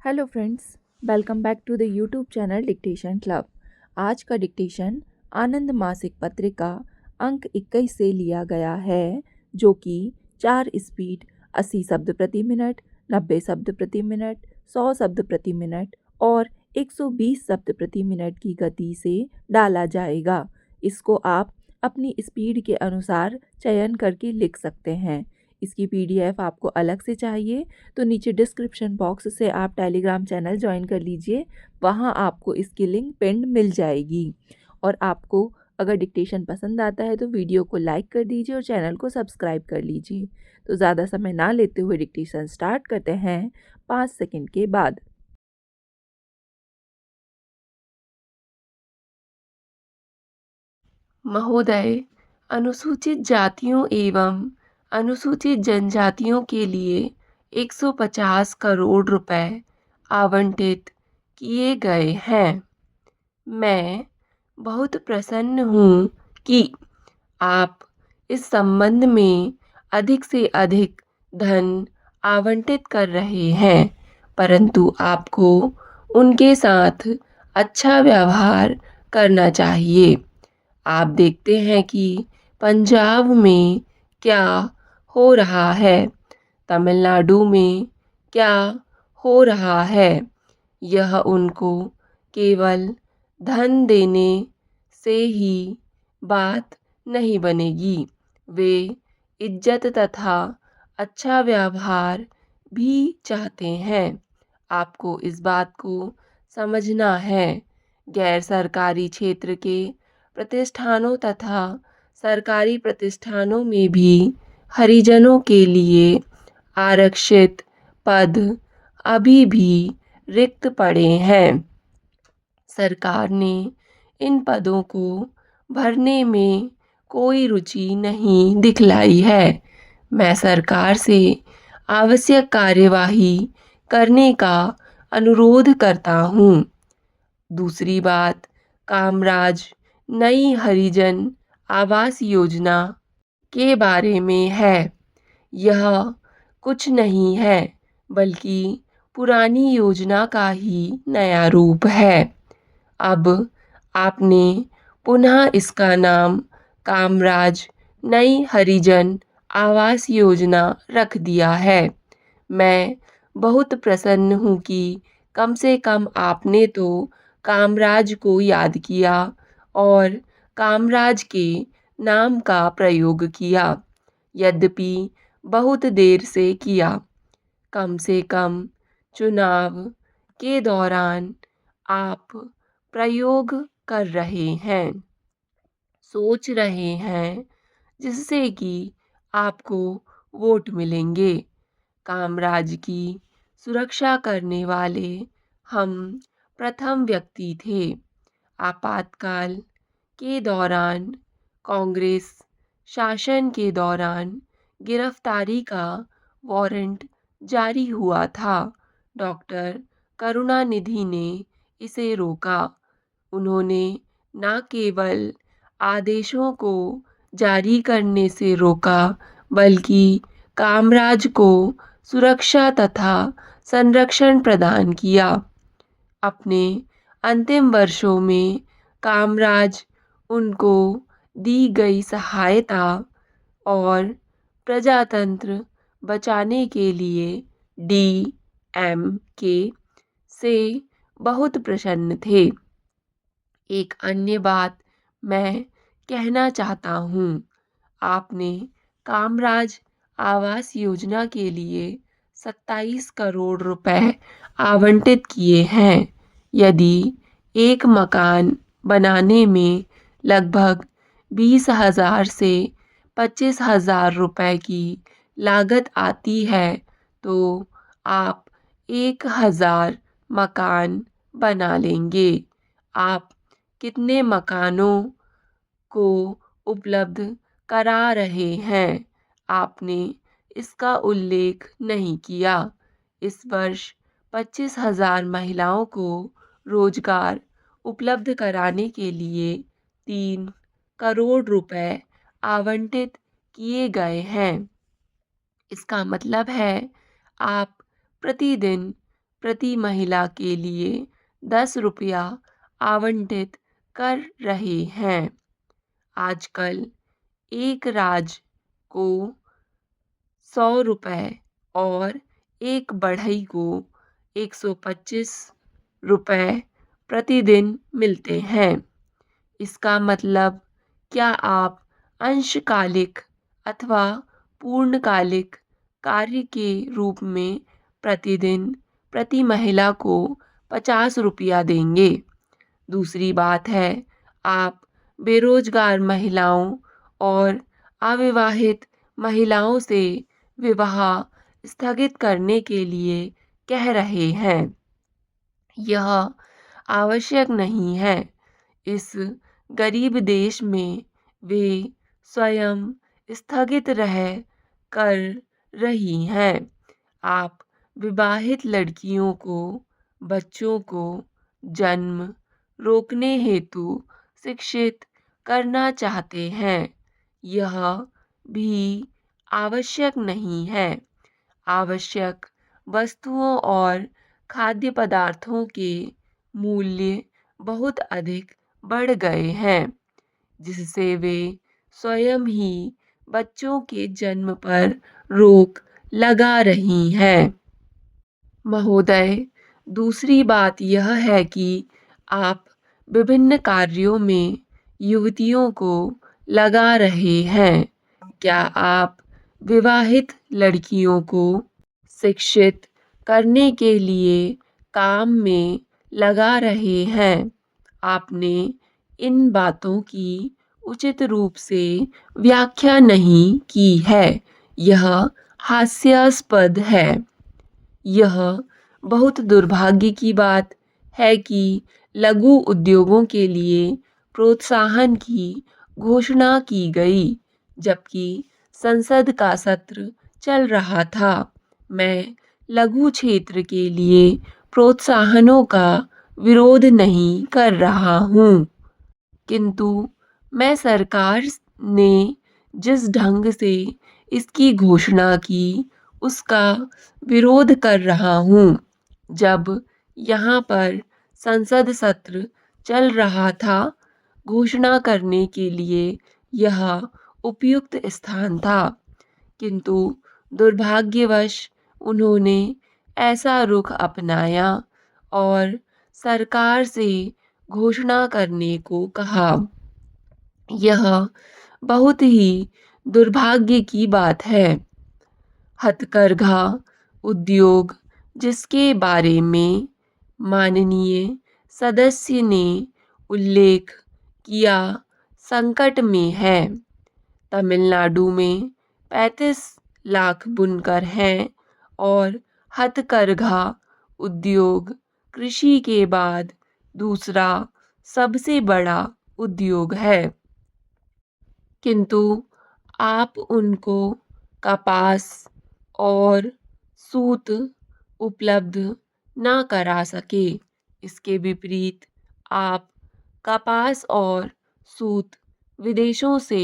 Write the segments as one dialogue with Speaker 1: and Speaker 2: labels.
Speaker 1: Hello friends, welcome back to the YouTube channel dictation club. आज का dictation आनंद मासिक पत्रिका अंक 21 से लिया गया है, जो कि 4 स्पीड 80 शब्द प्रति मिनट, 90 शब्द प्रति मिनट, 100 शब्द प्रति मिनट और 120 शब्द प्रति मिनट की गति से डाला जाएगा। इसको आप अपनी स्पीड के अनुसार चयन करके लिख सकते हैं। इसकी पीडीएफ आपको अलग से चाहिए तो नीचे डिस्क्रिप्शन बॉक्स से आप टेलीग्राम चैनल ज्वाइन कर लीजिए। वहाँ आपको इसकी लिंक पिंड मिल जाएगी। और आपको अगर डिक्टेशन पसंद आता है तो वीडियो को लाइक कर दीजिए और चैनल को सब्सक्राइब कर लीजिए। तो ज़्यादा समय ना लेते हुए डिक्टेशन स्टार्ट करते हैं 5 सेकंड के बाद।
Speaker 2: महोदय, अनुसूचित जातियों एवं अनुसूचित जनजातियों के लिए 150 करोड़ रुपए आवंटित किए गए हैं। मैं बहुत प्रसन्न हूँ कि आप इस संबंध में अधिक से अधिक धन आवंटित कर रहे हैं, परंतु आपको उनके साथ अच्छा व्यवहार करना चाहिए। आप देखते हैं कि पंजाब में क्या हो रहा है, तमिलनाडु में क्या हो रहा है। यह उनको केवल धन देने से ही बात नहीं बनेगी, वे इज्जत तथा अच्छा व्यवहार भी चाहते हैं। आपको इस बात को समझना है। गैर सरकारी क्षेत्र के प्रतिष्ठानों तथा सरकारी प्रतिष्ठानों में भी हरिजनों के लिए आरक्षित पद अभी भी रिक्त पड़े हैं। सरकार ने इन पदों को भरने में कोई रुचि नहीं दिखलाई है। मैं सरकार से आवश्यक कार्यवाही करने का अनुरोध करता हूँ। दूसरी बात, कामराज नई हरिजन आवास योजना के बारे में है। यह कुछ नहीं है बल्कि पुरानी योजना का ही नया रूप है। अब आपने पुनः इसका नाम कामराज नई हरिजन आवास योजना रख दिया है। मैं बहुत प्रसन्न हूँ कि कम से कम आपने तो कामराज को याद किया और कामराज के नाम का प्रयोग किया, यद्यपि बहुत देर से किया। कम से कम चुनाव के दौरान आप प्रयोग कर रहे हैं, सोच रहे हैं, जिससे कि आपको वोट मिलेंगे। कामराज की सुरक्षा करने वाले हम प्रथम व्यक्ति थे। आपातकाल के दौरान कांग्रेस शासन के दौरान गिरफ्तारी का वारंट जारी हुआ था। डॉक्टर करुणानिधि ने इसे रोका। उन्होंने न केवल आदेशों को जारी करने से रोका, बल्कि कामराज को सुरक्षा तथा संरक्षण प्रदान किया। अपने अंतिम वर्षों में कामराज उनको दी गई सहायता और प्रजातंत्र बचाने के लिए DMK से बहुत प्रसन्न थे। एक अन्य बात मैं कहना चाहता हूँ। आपने कामराज आवास योजना के लिए 27 करोड़ रुपए आवंटित किए हैं। यदि एक मकान बनाने में लगभग 20,000 से 25,000 रुपए की लागत आती है, तो आप 1,000 मकान बना लेंगे। आप कितने मकानों को उपलब्ध करा रहे हैं, आपने इसका उल्लेख नहीं किया। इस वर्ष 25,000 महिलाओं को रोजगार उपलब्ध कराने के लिए 3 करोड़ रुपए आवंटित किए गए हैं। इसका मतलब है आप प्रतिदिन प्रति महिला के लिए 10 रुपया आवंटित कर रहे हैं। आजकल एक राज्य को 100 रुपए और एक बढ़ई को 125 रुपए प्रतिदिन मिलते हैं। इसका मतलब क्या आप अंशकालिक अथवा पूर्णकालिक कार्य के रूप में प्रतिदिन प्रति महिला को 50 रुपया देंगे? दूसरी बात है, आप बेरोजगार महिलाओं और अविवाहित महिलाओं से विवाह स्थगित करने के लिए कह रहे हैं। यह आवश्यक नहीं है। इस गरीब देश में वे स्वयं स्थगित रह कर रही हैं। आप विवाहित लड़कियों को बच्चों को जन्म रोकने हेतु शिक्षित करना चाहते हैं। यह भी आवश्यक नहीं है। आवश्यक वस्तुओं और खाद्य पदार्थों के मूल्य बहुत अधिक बढ़ गए हैं, जिससे वे स्वयं ही बच्चों के जन्म पर रोक लगा रही हैं। महोदय, दूसरी बात यह है कि आप विभिन्न कार्यों में युवतियों को लगा रहे हैं। क्या आप विवाहित लड़कियों को शिक्षित करने के लिए काम में लगा रहे हैं? आपने इन बातों की उचित रूप से व्याख्या नहीं की है। यह हास्यास्पद है। यह बहुत दुर्भाग्य की बात है कि लघु उद्योगों के लिए प्रोत्साहन की घोषणा की गई, जबकि संसद का सत्र चल रहा था। मैं लघु क्षेत्र के लिए प्रोत्साहनों का विरोध नहीं कर रहा हूँ, किंतु मैं सरकार ने जिस ढंग से इसकी घोषणा की उसका विरोध कर रहा हूँ। जब यहाँ पर संसद सत्र चल रहा था, घोषणा करने के लिए यह उपयुक्त स्थान था, किंतु दुर्भाग्यवश उन्होंने ऐसा रुख अपनाया और सरकार से घोषणा करने को कहा। यह बहुत ही दुर्भाग्य की बात है। हथकरघा उद्योग, जिसके बारे में माननीय सदस्य ने उल्लेख किया, संकट में है। तमिलनाडु में 35 लाख बुनकर हैं और हथकरघा उद्योग कृषि के बाद दूसरा सबसे बड़ा उद्योग है, किंतु आप उनको कपास और सूत उपलब्ध ना करा सके। इसके विपरीत आप कपास और सूत विदेशों से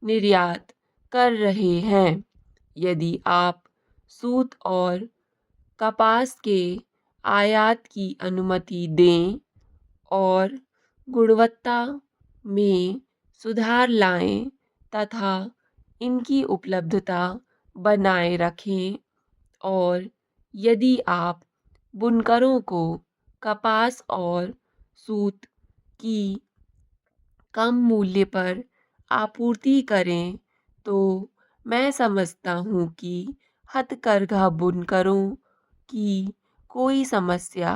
Speaker 2: निर्यात कर रहे हैं। यदि आप सूत और कपास के आयात की अनुमति दें और गुणवत्ता में सुधार लाएं तथा इनकी उपलब्धता बनाए रखें, और यदि आप बुनकरों को कपास और सूत की कम मूल्य पर आपूर्ति करें, तो मैं समझता हूँ कि हथकरघा बुनकरों की कोई समस्या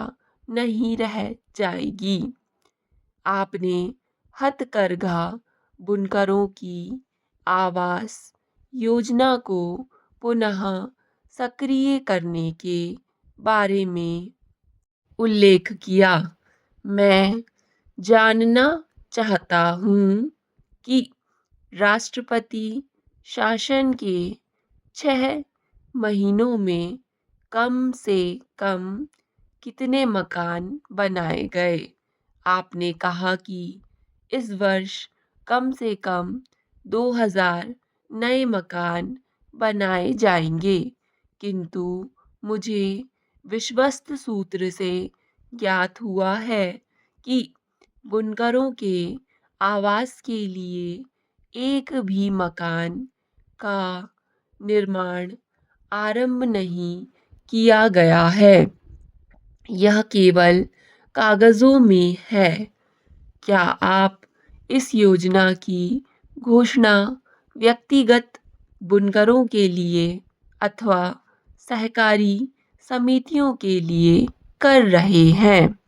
Speaker 2: नहीं रह जाएगी। आपने हथकरघा बुनकरों की आवास योजना को पुनः सक्रिय करने के बारे में उल्लेख किया। मैं जानना चाहता हूँ कि राष्ट्रपति शासन के 6 महीनों में कम से कम कितने मकान बनाए गए? आपने कहा कि इस वर्ष कम से कम 2000 नए मकान बनाए जाएंगे, किंतु मुझे विश्वस्त सूत्र से ज्ञात हुआ है कि बुनकरों के आवास के लिए एक भी मकान का निर्माण आरंभ नहीं किया गया है। यह केवल कागजों में है। क्या आप इस योजना की घोषणा व्यक्तिगत बुनकरों के लिए अथवा सहकारी समितियों के लिए कर रहे हैं?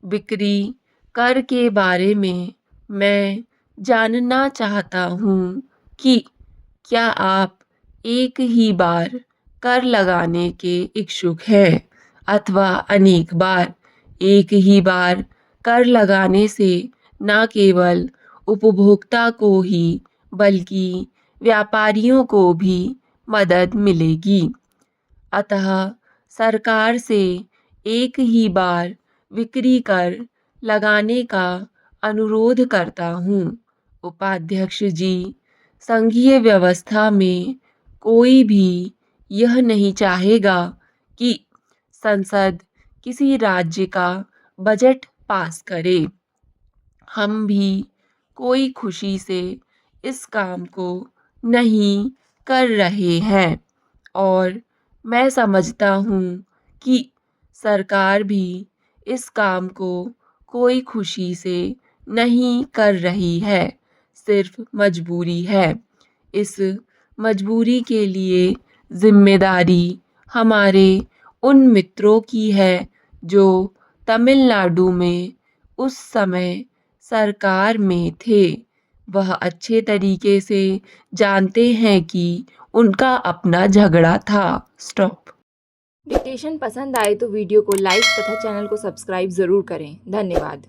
Speaker 2: बिक्री कर के बारे में मैं जानना चाहता हूँ कि क्या आप एक ही बार कर लगाने के इच्छुक हैं अथवा अनेक बार? एक ही बार कर लगाने से न केवल उपभोक्ता को ही बल्कि व्यापारियों को भी मदद मिलेगी। अतः सरकार से एक ही बार बिक्री कर लगाने का अनुरोध करता हूँ। उपाध्यक्ष जी, संघीय व्यवस्था में कोई भी यह नहीं चाहेगा कि संसद किसी राज्य का बजट पास करे। हम भी कोई खुशी से इस काम को नहीं कर रहे हैं और मैं समझता हूँ कि सरकार भी इस काम को कोई खुशी से नहीं कर रही है, सिर्फ मजबूरी है। इस मजबूरी के लिए जिम्मेदारी हमारे उन मित्रों की है जो तमिलनाडु में उस समय सरकार में थे। वह अच्छे तरीके से जानते हैं कि उनका अपना झगड़ा था। स्टॉप।
Speaker 1: डिक्टेशन पसंद आए तो वीडियो को लाइक तथा चैनल को सब्सक्राइब ज़रूर करें। धन्यवाद।